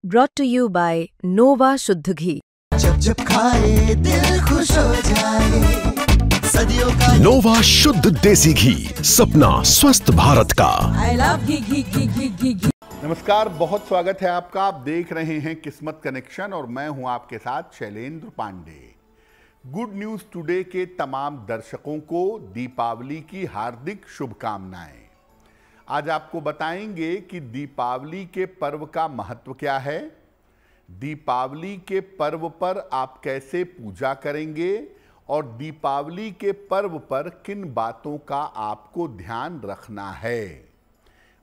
brought to you by Nova शुद्ध घी। जब जब खाए दिल खुश हो जाए, सदियों का नोवा शुद्ध देसी घी, सपना स्वस्थ भारत का। I love घी। नमस्कार, बहुत स्वागत है आपका। आप देख रहे हैं किस्मत कनेक्शन और मैं हूं आपके साथ Shailendra Pandey. Good news today के तमाम दर्शकों को दीपावली की हार्दिक शुभकामनाएं। आज आपको बताएंगे कि दीपावली के पर्व का महत्व क्या है, दीपावली के पर्व पर आप कैसे पूजा करेंगे और दीपावली के पर्व पर किन बातों का आपको ध्यान रखना है।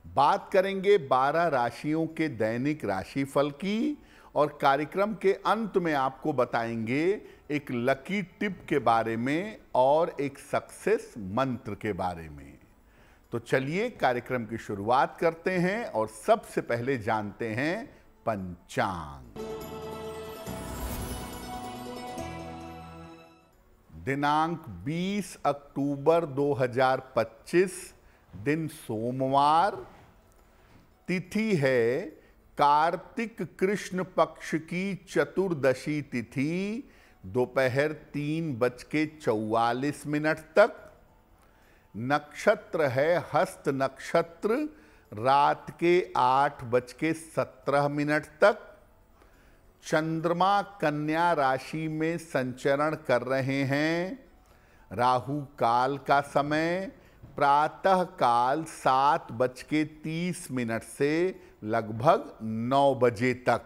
बात करेंगे 12 राशियों के दैनिक राशिफल की और कार्यक्रम के अंत में आपको बताएंगे एक लकी टिप के बारे में और एक सक्सेस मंत्र के बारे में। तो चलिए कार्यक्रम की शुरुआत करते हैं और सबसे पहले जानते हैं पंचांग। दिनांक 20 अक्टूबर 2025, दिन सोमवार, तिथि है कार्तिक कृष्ण पक्ष की चतुर्दशी तिथि, दोपहर 3:44 तक। नक्षत्र है हस्त नक्षत्र, रात के 8:17 तक। चंद्रमा कन्या राशि में संचरण कर रहे हैं। राहु काल का समय प्रातः काल 7:30 से लगभग 9 बजे तक।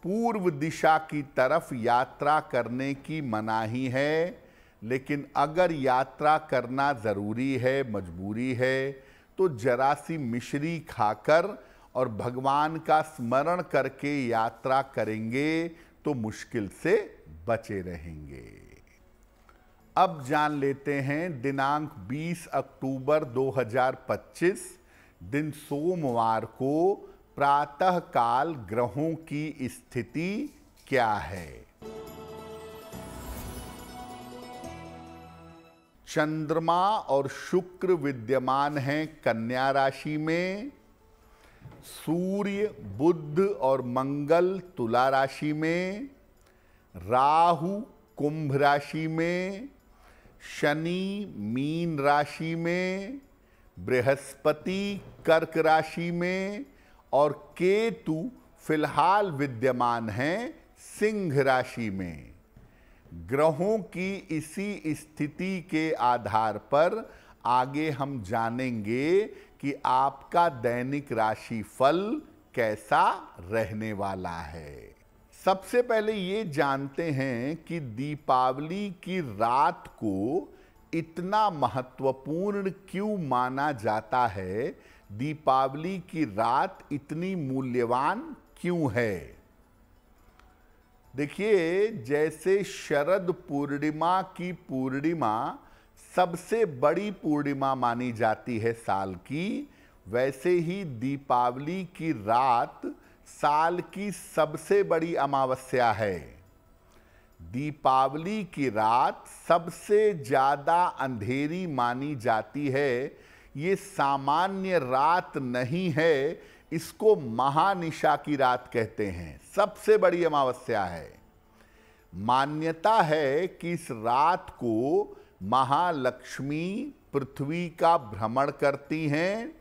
पूर्व दिशा की तरफ यात्रा करने की मनाही है, लेकिन अगर यात्रा करना ज़रूरी है, मजबूरी है, तो जरा सी मिश्री खाकर और भगवान का स्मरण करके यात्रा करेंगे तो मुश्किल से बचे रहेंगे। अब जान लेते हैं दिनांक 20 अक्टूबर 2025, दिन सोमवार को प्रातः काल ग्रहों की स्थिति क्या है। चंद्रमा और शुक्र विद्यमान हैं कन्या राशि में। सूर्य, बुध और मंगल तुला राशि में। राहु कुंभ राशि में। शनि मीन राशि में। बृहस्पति कर्क राशि में और केतु फिलहाल विद्यमान हैं सिंह राशि में। ग्रहों की इसी स्थिति के आधार पर आगे हम जानेंगे कि आपका दैनिक राशिफल कैसा रहने वाला है। सबसे पहले ये जानते हैं कि दीपावली की रात को इतना महत्वपूर्ण क्यों माना जाता है, दीपावली की रात इतनी मूल्यवान क्यों है। देखिए, जैसे शरद पूर्णिमा की पूर्णिमा सबसे बड़ी पूर्णिमा मानी जाती है साल की, वैसे ही दीपावली की रात साल की सबसे बड़ी अमावस्या है। दीपावली की रात सबसे ज़्यादा अंधेरी मानी जाती है। ये सामान्य रात नहीं है, इसको महानिशा की रात कहते हैं, सबसे बड़ी अमावस्या है। मान्यता है कि इस रात को महालक्ष्मी पृथ्वी का भ्रमण करती हैं,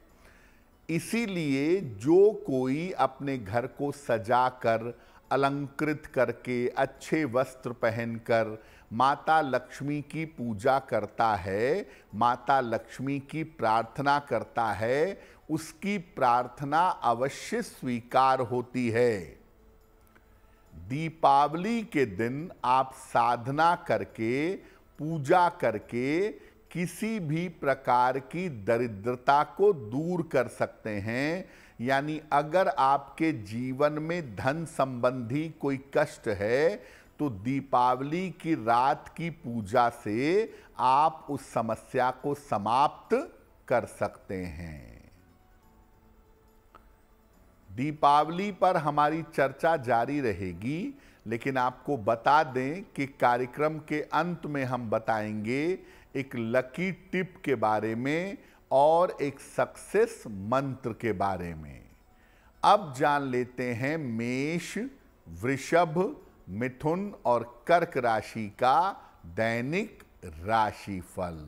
इसीलिए जो कोई अपने घर को सजाकर, अलंकृत करके, अच्छे वस्त्र पहनकर माता लक्ष्मी की पूजा करता है, माता लक्ष्मी की प्रार्थना करता है, उसकी प्रार्थना अवश्य स्वीकार होती है। दीपावली के दिन आप साधना करके, पूजा करके किसी भी प्रकार की दरिद्रता को दूर कर सकते हैं। यानी अगर आपके जीवन में धन संबंधी कोई कष्ट है तो दीपावली की रात की पूजा से आप उस समस्या को समाप्त कर सकते हैं। दीपावली पर हमारी चर्चा जारी रहेगी, लेकिन आपको बता दें कि कार्यक्रम के अंत में हम बताएंगे एक लकी टिप के बारे में और एक सक्सेस मंत्र के बारे में। अब जान लेते हैं मेष, वृषभ, मिथुन और कर्क राशि का दैनिक राशिफल।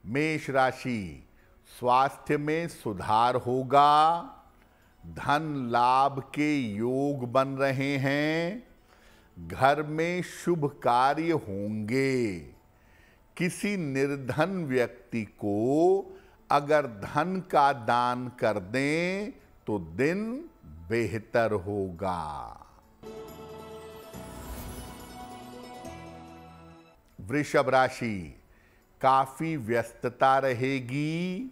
मेष राशि, स्वास्थ्य में सुधार होगा, धन लाभ के योग बन रहे हैं, घर में शुभ कार्य होंगे। किसी निर्धन व्यक्ति को अगर धन का दान कर दें तो दिन बेहतर होगा। वृषभ राशि, काफी व्यस्तता रहेगी,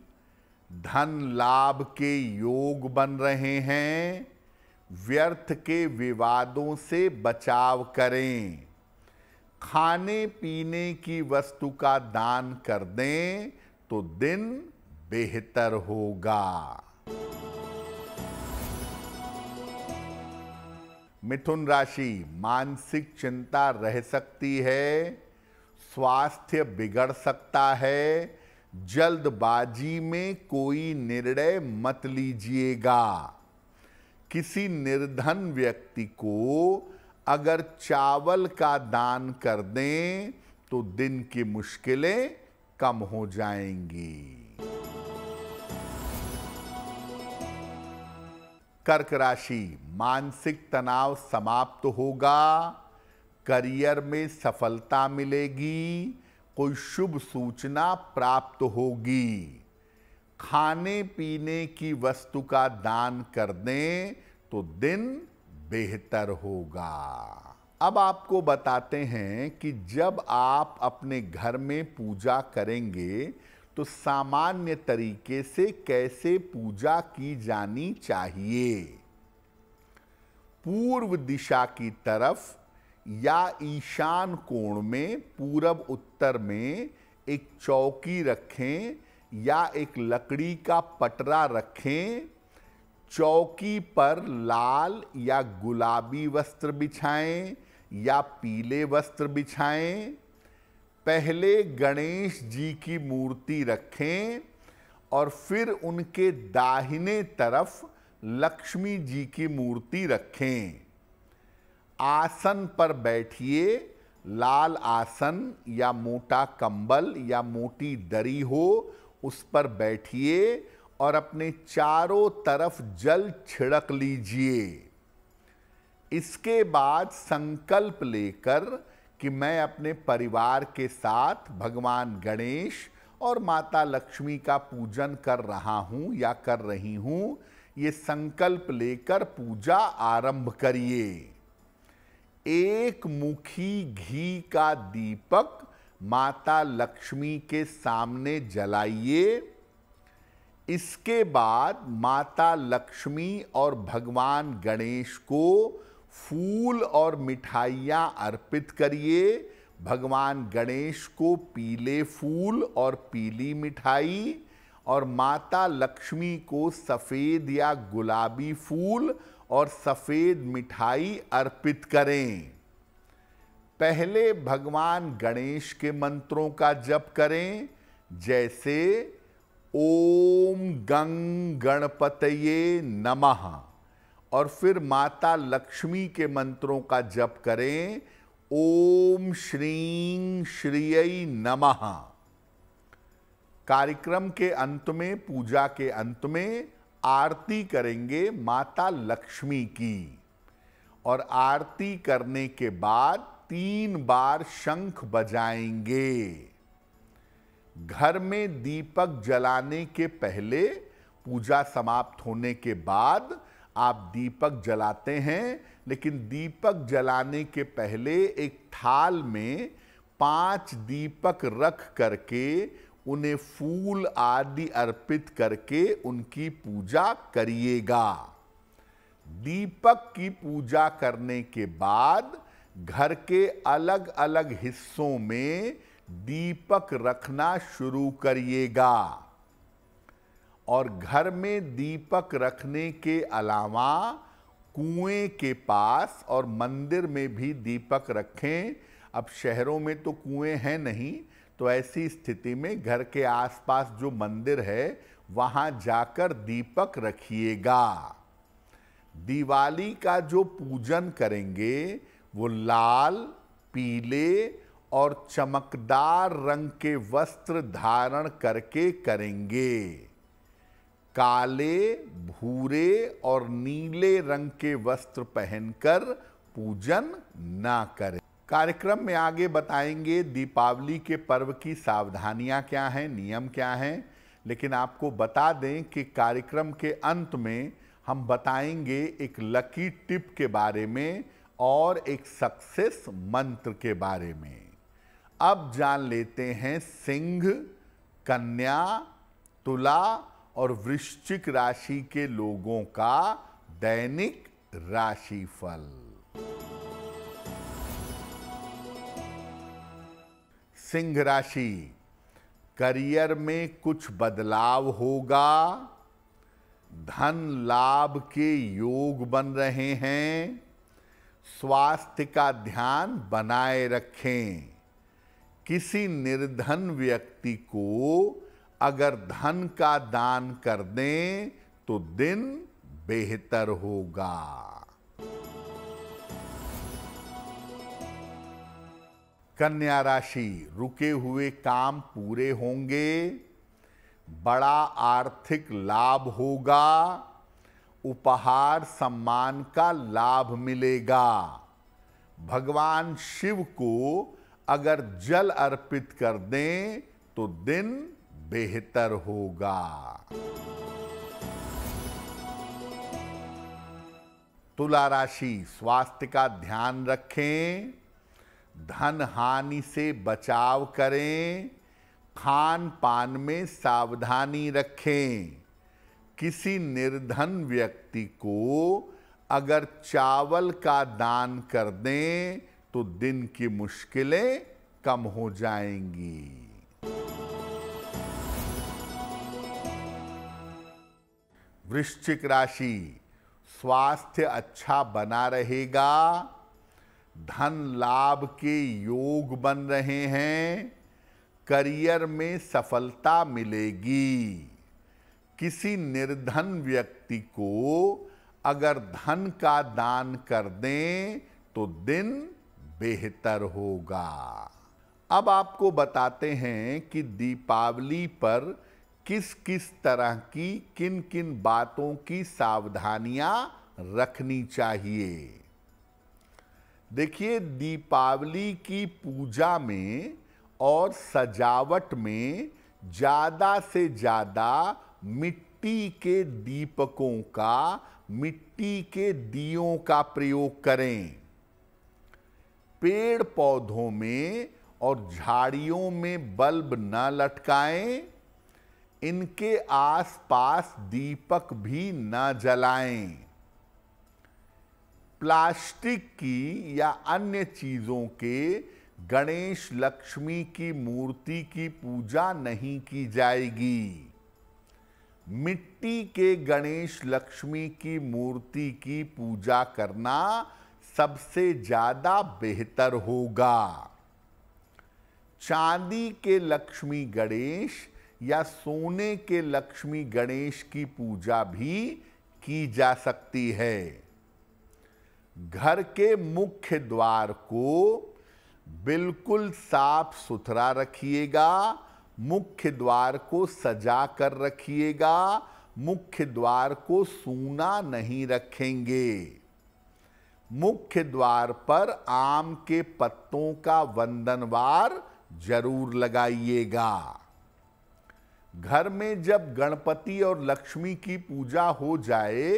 धन लाभ के योग बन रहे हैं, व्यर्थ के विवादों से बचाव करें। खाने पीने की वस्तु का दान कर दें तो दिन बेहतर होगा। मिथुन राशि, मानसिक चिंता रह सकती है, स्वास्थ्य बिगड़ सकता है, जल्दबाजी में कोई निर्णय मत लीजिएगा। किसी निर्धन व्यक्ति को अगर चावल का दान कर दें तो दिन की मुश्किलें कम हो जाएंगी। कर्क राशि, मानसिक तनाव समाप्त होगा, करियर में सफलता मिलेगी, कोई शुभ सूचना प्राप्त होगी। खाने पीने की वस्तु का दान कर दें तो दिन बेहतर होगा। अब आपको बताते हैं कि जब आप अपने घर में पूजा करेंगे तो सामान्य तरीके से कैसे पूजा की जानी चाहिए। पूर्व दिशा की तरफ या ईशान कोण में पूरब उत्तर में एक चौकी रखें या एक लकड़ी का पटरा रखें। चौकी पर लाल या गुलाबी वस्त्र बिछाएं या पीले वस्त्र बिछाएं। पहले गणेश जी की मूर्ति रखें और फिर उनके दाहिने तरफ लक्ष्मी जी की मूर्ति रखें। आसन पर बैठिए, लाल आसन या मोटा कंबल या मोटी दरी हो उस पर बैठिए और अपने चारों तरफ जल छिड़क लीजिए। इसके बाद संकल्प लेकर कि मैं अपने परिवार के साथ भगवान गणेश और माता लक्ष्मी का पूजन कर रहा हूं या कर रही हूं, ये संकल्प लेकर पूजा आरंभ करिए। एक मुखी घी का दीपक माता लक्ष्मी के सामने जलाइए। इसके बाद माता लक्ष्मी और भगवान गणेश को फूल और मिठाइयाँ अर्पित करिए। भगवान गणेश को पीले फूल और पीली मिठाई और माता लक्ष्मी को सफ़ेद या गुलाबी फूल और सफ़ेद मिठाई अर्पित करें। पहले भगवान गणेश के मंत्रों का जप करें, जैसे ओम गं गणपतये नमः, और फिर माता लक्ष्मी के मंत्रों का जप करें, ओम श्रीं श्रियै नमः। कार्यक्रम के अंत में, पूजा के अंत में आरती करेंगे माता लक्ष्मी की, और आरती करने के बाद 3 बार शंख बजाएंगे। घर में दीपक जलाने के पहले, पूजा समाप्त होने के बाद आप दीपक जलाते हैं, लेकिन दीपक जलाने के पहले एक थाल में 5 दीपक रख करके उन्हें फूल आदि अर्पित करके उनकी पूजा करिएगा। दीपक की पूजा करने के बाद घर के अलग अलग हिस्सों में दीपक रखना शुरू करिएगा, और घर में दीपक रखने के अलावा कुएं के पास और मंदिर में भी दीपक रखें। अब शहरों में तो कुएं हैं नहीं, तो ऐसी स्थिति में घर के आसपास जो मंदिर है वहां जाकर दीपक रखिएगा। दिवाली का जो पूजन करेंगे वो लाल, पीले और चमकदार रंग के वस्त्र धारण करके करेंगे। काले, भूरे और नीले रंग के वस्त्र पहनकर पूजन ना करें। कार्यक्रम में आगे बताएंगे दीपावली के पर्व की सावधानियां क्या हैं, नियम क्या हैं, लेकिन आपको बता दें कि कार्यक्रम के अंत में हम बताएंगे एक लकी टिप के बारे में और एक सक्सेस मंत्र के बारे में। अब जान लेते हैं सिंह, कन्या, तुला और वृश्चिक राशि के लोगों का दैनिक राशिफल। सिंह राशि, करियर में कुछ बदलाव होगा। धन लाभ के योग बन रहे हैं। स्वास्थ्य का ध्यान बनाए रखें। किसी निर्धन व्यक्ति को अगर धन का दान कर दें तो दिन बेहतर होगा। कन्या राशि, रुके हुए काम पूरे होंगे। बड़ा आर्थिक लाभ होगा। उपहार सम्मान का लाभ मिलेगा। भगवान शिव को अगर जल अर्पित कर दें तो दिन बेहतर होगा। तुला राशि, स्वास्थ्य का ध्यान रखें। धन हानि से बचाव करें। खान पान में सावधानी रखें। किसी निर्धन व्यक्ति को अगर चावल का दान कर दें तो दिन की मुश्किलें कम हो जाएंगी। वृश्चिक राशि, स्वास्थ्य अच्छा बना रहेगा। धन लाभ के योग बन रहे हैं। करियर में सफलता मिलेगी। किसी निर्धन व्यक्ति को अगर धन का दान कर दें तो दिन बेहतर होगा। अब आपको बताते हैं कि दीपावली पर किस किस तरह की किन किन बातों की सावधानियां रखनी चाहिए। देखिए, दीपावली की पूजा में और सजावट में ज़्यादा से ज़्यादा मिट्टी के दीपकों का, मिट्टी के दियों का प्रयोग करें। पेड़ पौधों में और झाड़ियों में बल्ब न लटकाएं। इनके आसपास दीपक भी न जलाएं। प्लास्टिक की या अन्य चीज़ों के गणेश लक्ष्मी की मूर्ति की पूजा नहीं की जाएगी। मिट्टी के गणेश लक्ष्मी की मूर्ति की पूजा करना सबसे ज़्यादा बेहतर होगा। चांदी के लक्ष्मी गणेश या सोने के लक्ष्मी गणेश की पूजा भी की जा सकती है। घर के मुख्य द्वार को बिल्कुल साफ सुथरा रखिएगा। मुख्य द्वार को सजा कर रखिएगा। मुख्य द्वार को सूना नहीं रखेंगे। मुख्य द्वार पर आम के पत्तों का वंदनवार जरूर लगाइएगा। घर में जब गणपति और लक्ष्मी की पूजा हो जाए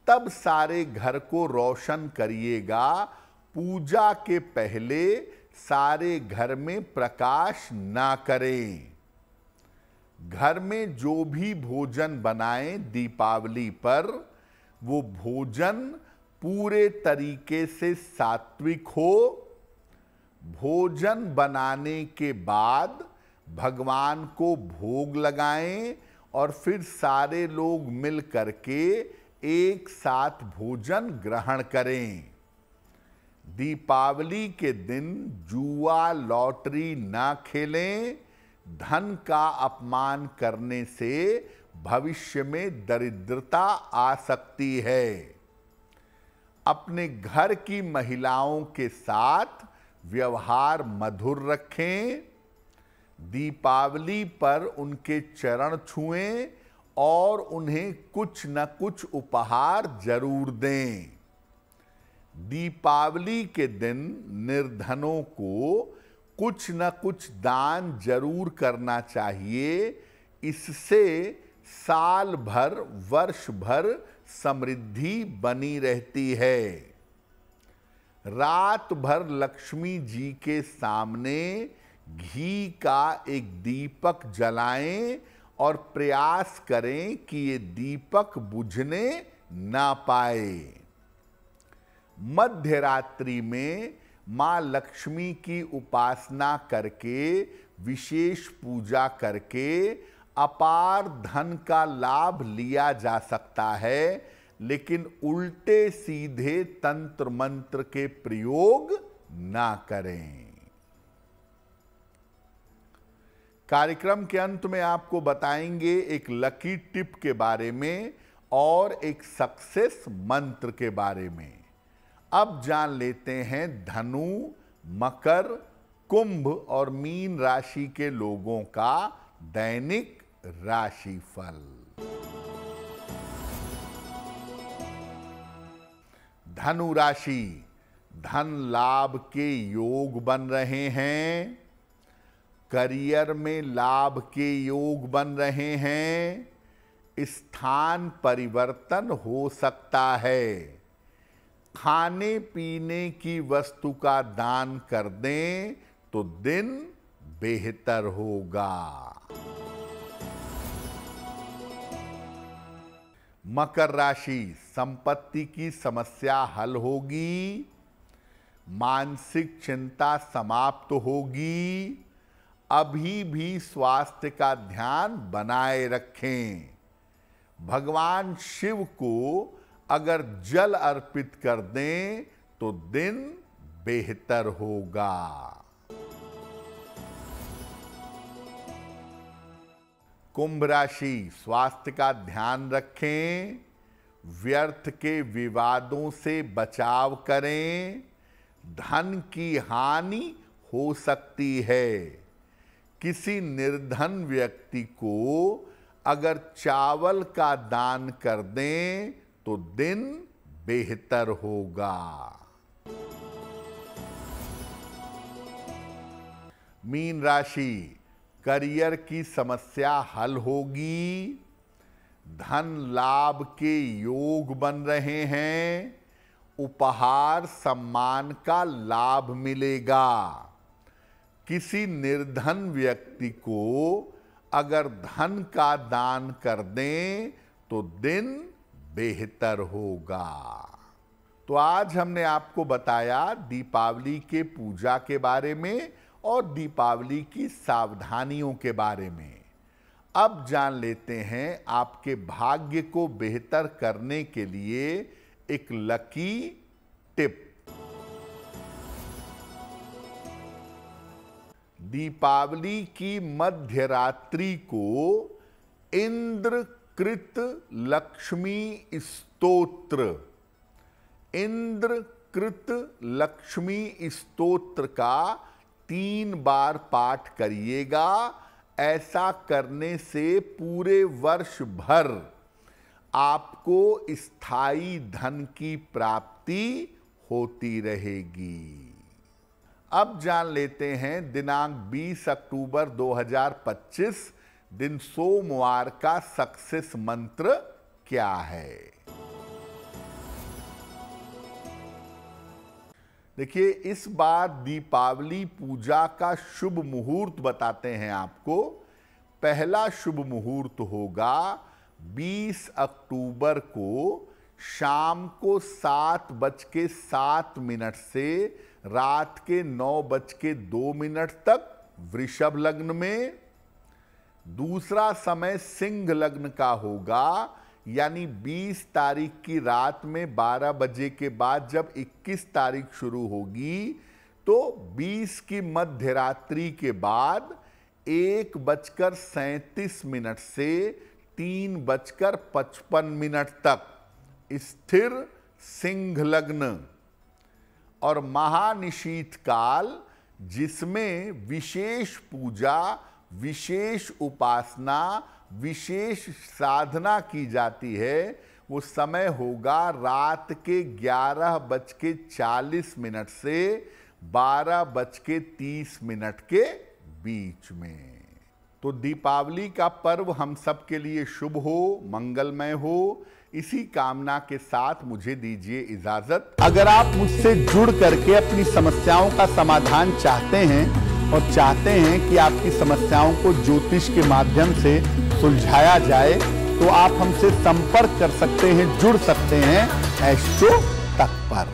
तब सारे घर को रोशन करिएगा। पूजा के पहले सारे घर में प्रकाश ना करें। घर में जो भी भोजन बनाएं दीपावली पर, वो भोजन पूरे तरीके से सात्विक हो। भोजन बनाने के बाद भगवान को भोग लगाएं और फिर सारे लोग मिल करके एक साथ भोजन ग्रहण करें। दीपावली के दिन जुआ लॉटरी ना खेलें, धन का अपमान करने से भविष्य में दरिद्रता आ सकती है। अपने घर की महिलाओं के साथ व्यवहार मधुर रखें। दीपावली पर उनके चरण छुएं और उन्हें कुछ न कुछ उपहार जरूर दें। दीपावली के दिन निर्धनों को कुछ न कुछ दान जरूर करना चाहिए। इससे साल भर वर्ष भर समृद्धि बनी रहती है। रात भर लक्ष्मी जी के सामने घी का एक दीपक जलाएं और प्रयास करें कि ये दीपक बुझने ना पाए। मध्य रात्रि में मां लक्ष्मी की उपासना करके, विशेष पूजा करके अपार धन का लाभ लिया जा सकता है, लेकिन उल्टे सीधे तंत्र मंत्र के प्रयोग ना करें। कार्यक्रम के अंत में आपको बताएंगे एक लकी टिप के बारे में और एक सक्सेस मंत्र के बारे में। अब जान लेते हैं धनु, मकर, कुंभ और मीन राशि के लोगों का दैनिक राशिफल। धनु राशि, धन लाभ के योग बन रहे हैं। करियर में लाभ के योग बन रहे हैं। स्थान परिवर्तन हो सकता है। खाने पीने की वस्तु का दान कर दें तो दिन बेहतर होगा। मकर राशि, संपत्ति की समस्या हल होगी। मानसिक चिंता समाप्त होगी। अभी भी स्वास्थ्य का ध्यान बनाए रखें। भगवान शिव को अगर जल अर्पित कर दें तो दिन बेहतर होगा। कुंभ राशि, स्वास्थ्य का ध्यान रखें। व्यर्थ के विवादों से बचाव करें। धन की हानि हो सकती है। किसी निर्धन व्यक्ति को अगर चावल का दान कर दें तो दिन बेहतर होगा। मीन राशि, करियर की समस्या हल होगी। धन लाभ के योग बन रहे हैं। उपहार सम्मान का लाभ मिलेगा। किसी निर्धन व्यक्ति को अगर धन का दान कर दें तो दिन बेहतर होगा। तो आज हमने आपको बताया दीपावली के पूजा के बारे में और दीपावली की सावधानियों के बारे में। अब जान लेते हैं आपके भाग्य को बेहतर करने के लिए एक लकी टिप। दीपावली की मध्य रात्रि को इंद्रकृत लक्ष्मी स्तोत्र, इंद्रकृत लक्ष्मी स्तोत्र का 3 बार पाठ करिएगा। ऐसा करने से पूरे वर्ष भर आपको स्थायी धन की प्राप्ति होती रहेगी। अब जान लेते हैं दिनांक 20 अक्टूबर 2025 दिन सोमवार का सक्सेस मंत्र क्या है। देखिए, इस बार दीपावली पूजा का शुभ मुहूर्त बताते हैं आपको। पहला शुभ मुहूर्त होगा 20 अक्टूबर को शाम को 7:07 से रात के 9:02 तक वृषभ लग्न में। दूसरा समय सिंह लग्न का होगा यानी 20 तारीख की रात में 12 बजे के बाद जब 21 तारीख शुरू होगी तो 20 की मध्य रात्रि के बाद 1:37 से 3:55 तक स्थिर सिंह लग्न और महानिशीथ काल, जिसमें विशेष पूजा, विशेष उपासना, विशेष साधना की जाती है, वो समय होगा रात के 11:40 से 12:30 के बीच में। तो दीपावली का पर्व हम सब के लिए शुभ हो, मंगलमय हो, इसी कामना के साथ मुझे दीजिए इजाजत। अगर आप मुझसे जुड़ करके अपनी समस्याओं का समाधान चाहते हैं और चाहते हैं कि आपकी समस्याओं को ज्योतिष के माध्यम से सुलझाया जाए तो आप हमसे संपर्क कर सकते हैं, जुड़ सकते हैं एस्ट्रो तक पर।